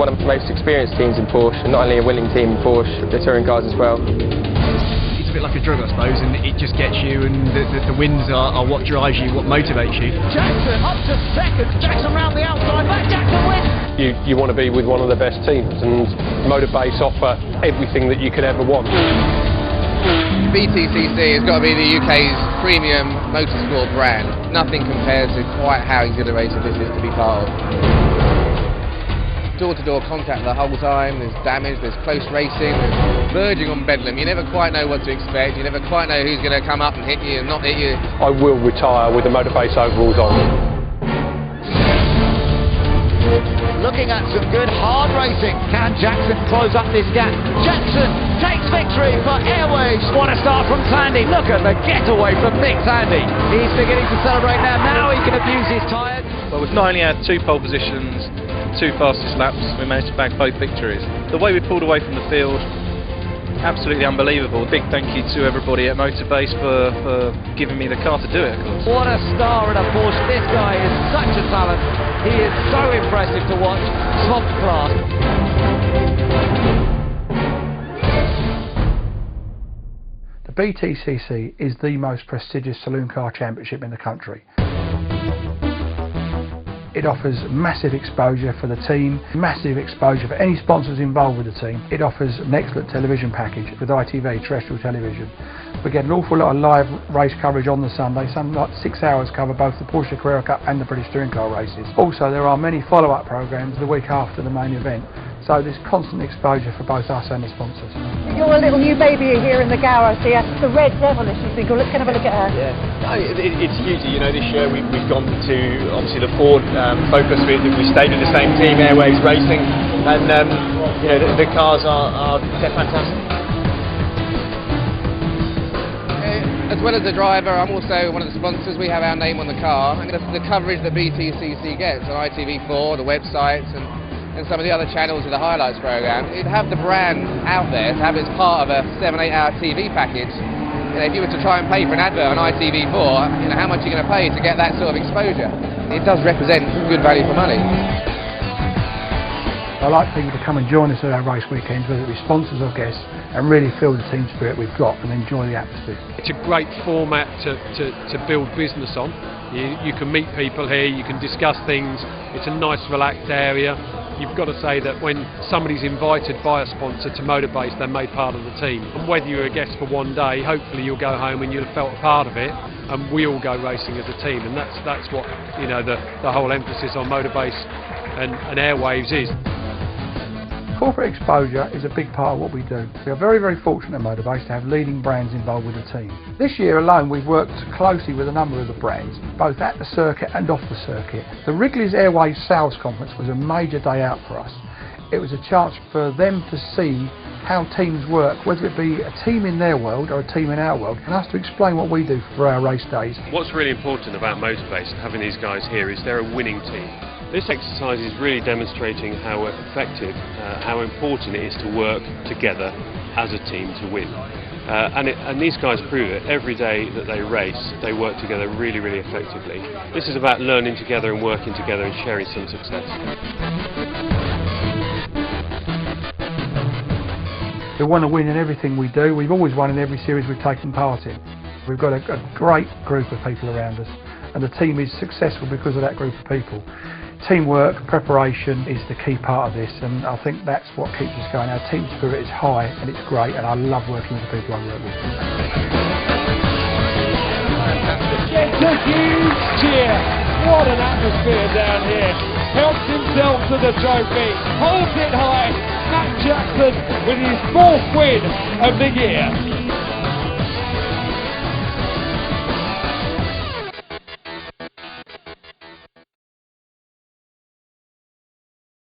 one of the most experienced teams in Porsche, and not only a winning team in Porsche, the touring cars as well. It's a bit like a drug, I suppose, and it just gets you, and the wins are what drives you, what motivates you. Jackson up to second, Jackson round the outside, back Jackson wins! You want to be with one of the best teams, and Motorbase offer everything that you could ever want. BTCC has got to be the UK's premium motorsport brand. Nothing compares to quite how exhilarating this is to be part of. Door-to-door contact the whole time, there's damage, there's close racing, there's verging on bedlam. You never quite know what to expect, you never quite know who's going to come up and hit you and not hit you. I will retire with the Motorbase overalls on. Looking at some good hard racing. Can Jackson close up this gap? Jackson takes victory for Airways. What a start from Sandy. Look at the getaway from Big Sandy. He's beginning to celebrate now. Now he can abuse his tyres. Well, we've not only had 2 pole positions, 2 fastest laps, we managed to bag both victories. The way we pulled away from the field, absolutely unbelievable. Big thank you to everybody at Motorbase for giving me the car to do it, of course. What a star in a Porsche. This guy is such a talent. He is so impressive to watch. Top class. The BTCC is the most prestigious saloon car championship in the country. It offers massive exposure for the team, massive exposure for any sponsors involved with the team. It offers an excellent television package with ITV, terrestrial television. We get an awful lot of live race coverage on the Sunday, some like 6 hours cover both the Porsche Carrera Cup and the British Touring Car races. Also there are many follow-up programmes the week after the main event, so there's constant exposure for both us and the sponsors. You're a little new baby here in the garage here, the Red Devil, as you think. Let's have a look at her. Yeah, no, it's huge. You know, this year we've gone to obviously the Ford Focus. We stayed with the same team, Airways Racing, and you know the cars they're fantastic. As well as the driver, I'm also one of the sponsors. We have our name on the car, and the coverage that BTCC gets on ITV4, the websites, and some of the other channels with the highlights program. To have the brand out there, to have it as part of a 7-8 hour TV package. You know, if you were to try and pay for an advert on ITV4, you know, how much are you going to pay to get that sort of exposure? It does represent good value for money. I like people to come and join us at our race weekends, whether it be sponsors or guests, and really feel the team spirit we've got and enjoy the atmosphere. It's a great format to build business on. You can meet people here, you can discuss things. It's a nice relaxed area. You've got to say that when somebody's invited by a sponsor to Motorbase, they're made part of the team. And whether you're a guest for one day, hopefully you'll go home and you'll have felt a part of it, and we all go racing as a team. And that's what, you know, the whole emphasis on Motorbase and Airwaves is. Corporate exposure is a big part of what we do. We are very, very fortunate at Motorbase to have leading brands involved with the team. This year alone we've worked closely with a number of the brands, both at the circuit and off the circuit. The Wrigley's Airways Sales Conference was a major day out for us. It was a chance for them to see how teams work, whether it be a team in their world or a team in our world, and us to explain what we do for our race days. What's really important about Motorbase and having these guys here is they're a winning team. This exercise is really demonstrating how effective, how important it is to work together as a team to win. And these guys prove it. Every day that they race, they work together really, really effectively. This is about learning together and working together and sharing some success. We want to win in everything we do. We've always won in every series we've taken part in. We've got a great group of people around us, and the team is successful because of that group of people. Teamwork, preparation is the key part of this, and I think that's what keeps us going. Our team spirit is high and it's great, and I love working with the people I work with. Gets a huge cheer. What an atmosphere down here. Helps himself to the trophy, holds it high. Matt Jackson with his 4th win of the year.